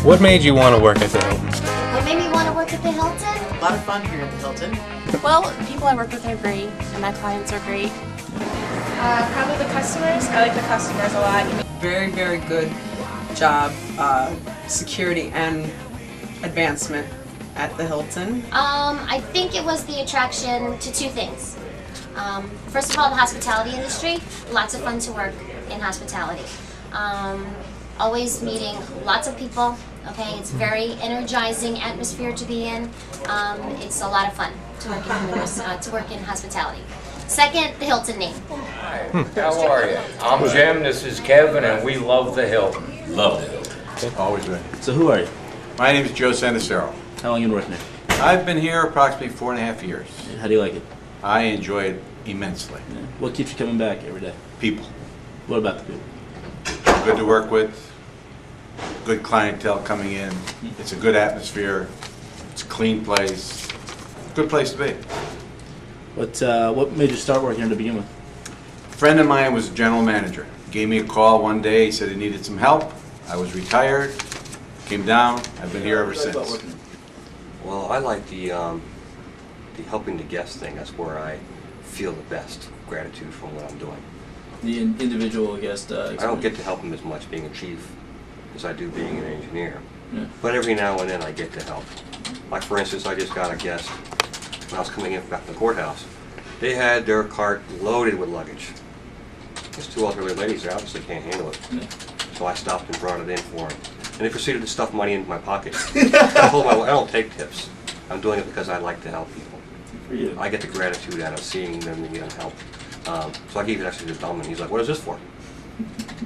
What made you want to work at the Hilton? What made me want to work at the Hilton? A lot of fun here at the Hilton. Well, people I work with are great, and my clients are great. Probably the customers. I like the customers a lot. Very, very good job, security and advancement at the Hilton. I think it was the attraction to two things. First of all, the hospitality industry. Lots of fun to work in hospitality. Always meeting lots of people. Okay, it's very energizing atmosphere to be in. It's a lot of fun to work in hospitality. Second, the Hilton name. How are you? I'm Jim, this is Kevin, and we love the Hilton. Love the Hilton. Always ready. So who are you? My name is Joe Santicero. How long you been working here? I've been here approximately 4.5 years. How do you like it? I enjoy it immensely. Yeah. What keeps you coming back every day? People. What about the people? Good to work with. Good clientele coming in. It's a good atmosphere. It's a clean place. Good place to be. What made you start working here to begin with? A friend of mine was a general manager. He gave me a call one day. He said he needed some help. I was retired. Came down. I've been here ever since. Well, I like the helping the guests thing. That's where I feel the best gratitude for what I'm doing. The individual guest. I don't get to help them as much being a chief as I do being an engineer. Yeah. But every now and then I get to help. Like for instance, I just got a guest when I was coming in back from the courthouse. They had their cart loaded with luggage. There's two elderly ladies that obviously can't handle it. Yeah. So I stopped and brought it in for them. And they proceeded to stuff money into my pocket. I told them I don't take tips. I'm doing it because I like to help people. For you. I get the gratitude out of seeing them get help. So I gave it actually to Dom, and he's like, "What is this for?"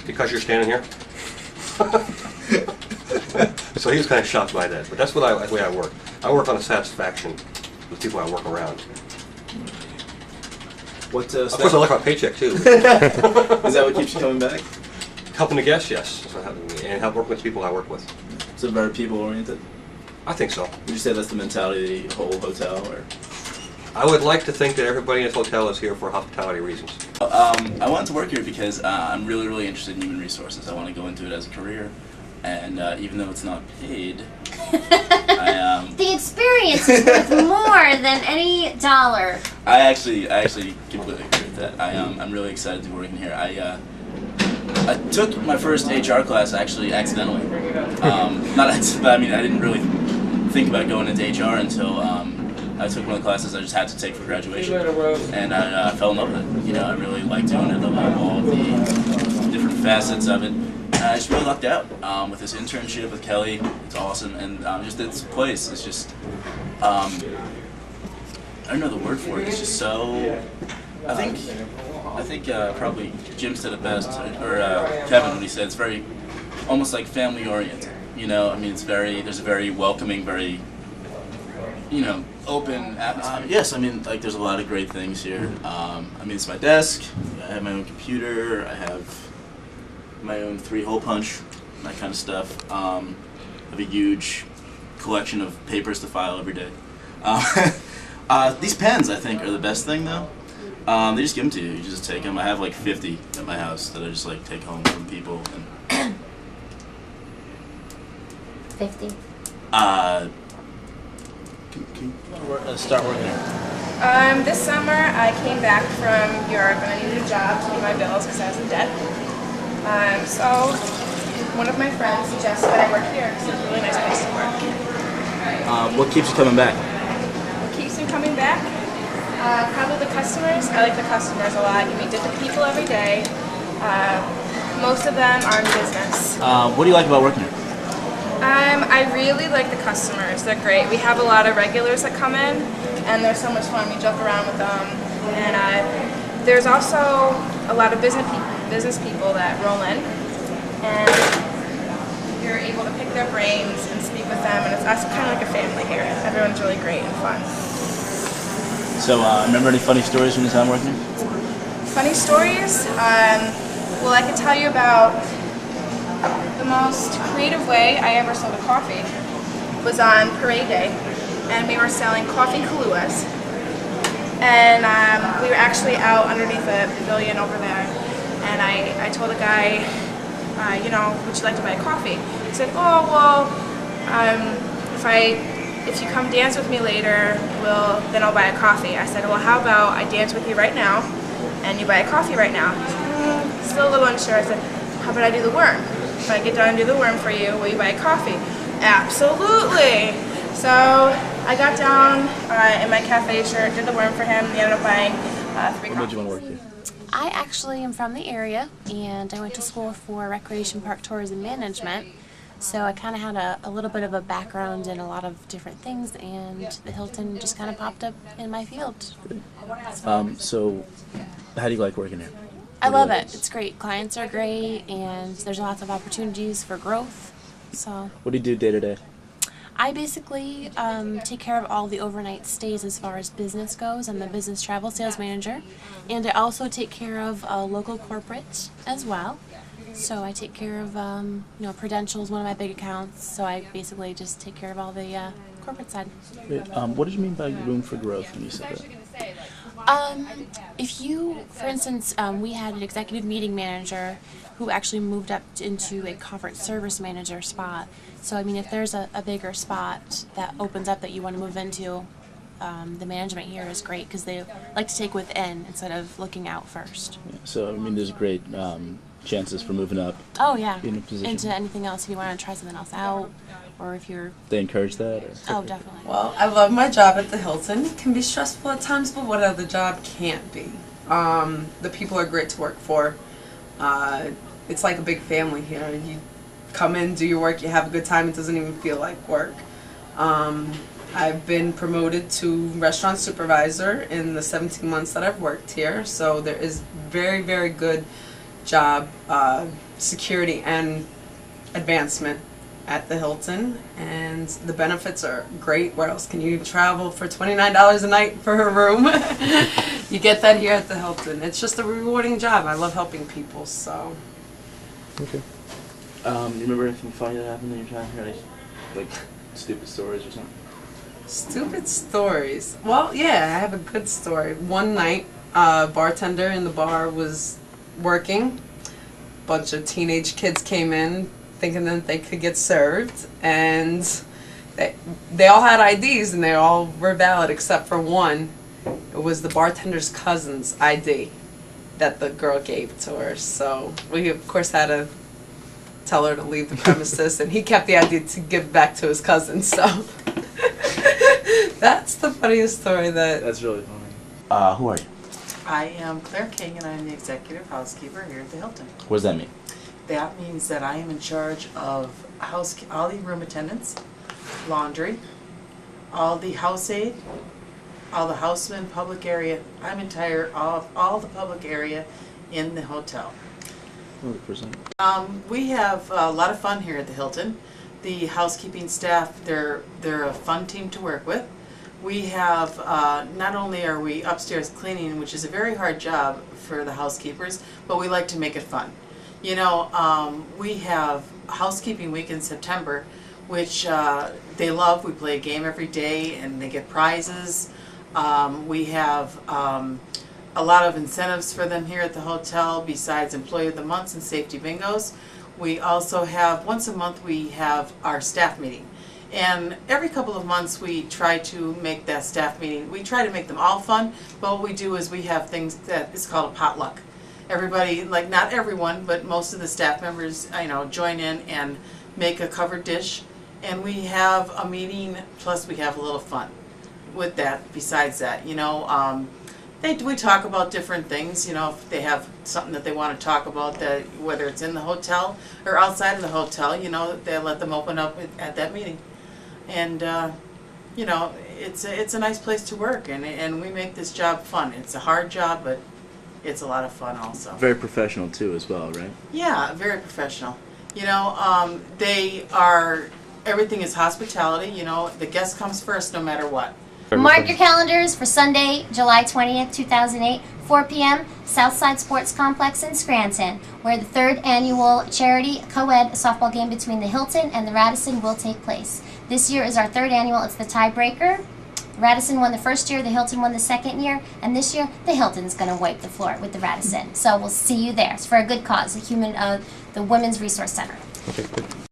Because you're standing here. So he was kind of shocked by that. But that's the way I work. I work on the satisfaction with people I work around. What? Of course, I like my paycheck too. Is that what keeps you coming back? Helping the guests, yes, and help work with people I work with. Is it very people oriented? I think so. Would you say that's the mentality of the whole hotel, or? I would like to think that everybody in this hotel is here for hospitality reasons. I wanted to work here because I'm really interested in human resources. I want to go into it as a career, and even though it's not paid, The experience is worth more than any dollar. I actually completely agree with that. I'm really excited to be working here. I took my first HR class actually accidentally. Not accidentally, I mean I didn't really think about going into HR until I took one of the classes I just had to take for graduation, and I fell in love with it. You know, I really liked doing it. I love all of the different facets of it. And I just really lucked out with this internship with Kelly. It's awesome, and just this place is just I don't know the word for it. It's just so. I think probably Jim said it best, or Kevin when he said it's very almost like family oriented. You know, I mean there's a very welcoming, very open atmosphere. Yes, I mean like there's a lot of great things here. I mean it's my desk. I have my own computer. I have my own 3-hole punch, that kind of stuff. I have a huge collection of papers to file every day. These pens I think are the best thing though. They just give them to you. You just take them. I have like 50 at my house that I just like take home from people. And 50. Can you start working here? This summer I came back from Europe and I needed a job to pay my bills because I was in debt. So one of my friends suggested that I work here because it's a really nice place to work. What keeps you coming back? What keeps me coming back? Probably the customers. I like the customers a lot. You meet different people every day. Most of them are in business. What do you like about working here? I really like the customers. They're great. We have a lot of regulars that come in, and they're so much fun. We joke around with them. And there's also a lot of business people that roll in, and you're able to pick their brains and speak with them, and it's kind of like a family here. Everyone's really great and fun. So, remember any funny stories from your time working here? Funny stories? Well, I could tell you about the most creative way I ever sold a coffee was on parade day, and we were selling coffee Kahlúas, and we were actually out underneath the pavilion over there, and I told a guy, would you like to buy a coffee? He said, oh, well, if you come dance with me later, then I'll buy a coffee. I said, well, how about I dance with you right now, and you buy a coffee right now? Still a little unsure. I said, how about I do the worm? If I get done and do the worm for you, will you buy a coffee? Absolutely. So I got down in my cafe shirt, did the worm for him, and ended up buying 3 coffees. What made you want to work here? I actually am from the area, and I went to school for Recreation Park Tourism Management. So I kind of had a little bit of a background in a lot of different things, and the Hilton just kind of popped up in my field. So how do you like working here? I love it. It's great. Clients are great, and there's lots of opportunities for growth. So What do you do day to day? I basically take care of all the overnight stays as far as business goes. I'm the business travel sales manager, and I also take care of local corporate as well. So I take care of, Prudential's one of my big accounts. So I basically just take care of all the corporate side. Great. What did you mean by room for growth when you said that? If you, for instance, we had an executive meeting manager who actually moved up into a conference service manager spot. So, I mean, if there's a bigger spot that opens up that you want to move into, the management here is great because they like to take within instead of looking out first. Yeah, so, I mean, there's great chances for moving up. Oh, yeah. In a position. Into anything else if you want to try something else out, or if you're... They encourage that? Or? Oh, definitely. Well, I love my job at the Hilton. It can be stressful at times, but what other job can't be? The people are great to work for. It's like a big family here. You come in, do your work, you have a good time, it doesn't even feel like work. I've been promoted to restaurant supervisor in the 17 months that I've worked here, so there is very, very good job security and advancement at the Hilton, and the benefits are great. Where else can you travel for $29 a night for a room? You get that here at the Hilton. It's just a rewarding job. I love helping people, so. Okay. You remember anything funny that happened in your time here? Like stupid stories or something? Stupid stories. Well, yeah, I have a good story. One night, a bartender in the bar was working. Bunch of teenage kids came in thinking that they could get served, and they all had IDs and they all were valid except for one. It was the bartender's cousin's ID that the girl gave to her, so we of course had to tell her to leave the premises, and he kept the ID to give back to his cousin, so that's the funniest story that... That's really funny. Who are you? I am Claire King, and I'm the executive housekeeper here at the Hilton. What does that mean? That means that I am in charge of all the room attendants, laundry, all the house aid, all the housemen, public area. I'm entire all the public area in the hotel. We have a lot of fun here at the Hilton. The housekeeping staff, they're a fun team to work with. We have, not only are we upstairs cleaning, which is a very hard job for the housekeepers, but we like to make it fun. You know, we have housekeeping week in September, which they love. We play a game every day and they get prizes. We have a lot of incentives for them here at the hotel besides Employee of the Month and safety bingos. We also have, once a month, we have our staff meeting. And every couple of months we try to make that staff meeting, we try to make them all fun, but what we do is we have things that is called a potluck. Everybody, like not everyone, but most of the staff members, you know, join in and make a covered dish. And we have a meeting, plus we have a little fun with that, besides that, you know. We talk about different things, you know, if they have something that they want to talk about, that whether it's in the hotel or outside of the hotel, you know, they let them open up at that meeting. And, you know, it's a nice place to work, and we make this job fun. It's a hard job, but it's a lot of fun also. Very professional too as well, right? Yeah, very professional. You know, everything is hospitality, you know, the guest comes first no matter what. Mark your calendars for Sunday, July 20th, 2008, 4 p.m., Southside Sports Complex in Scranton, where the 3rd annual charity co-ed softball game between the Hilton and the Radisson will take place. This year is our 3rd annual. It's the tiebreaker. Radisson won the first year, the Hilton won the second year, and this year the Hilton's going to wipe the floor with the Radisson. So we'll see you there. It's for a good cause, the Women's Resource Center. Okay, good.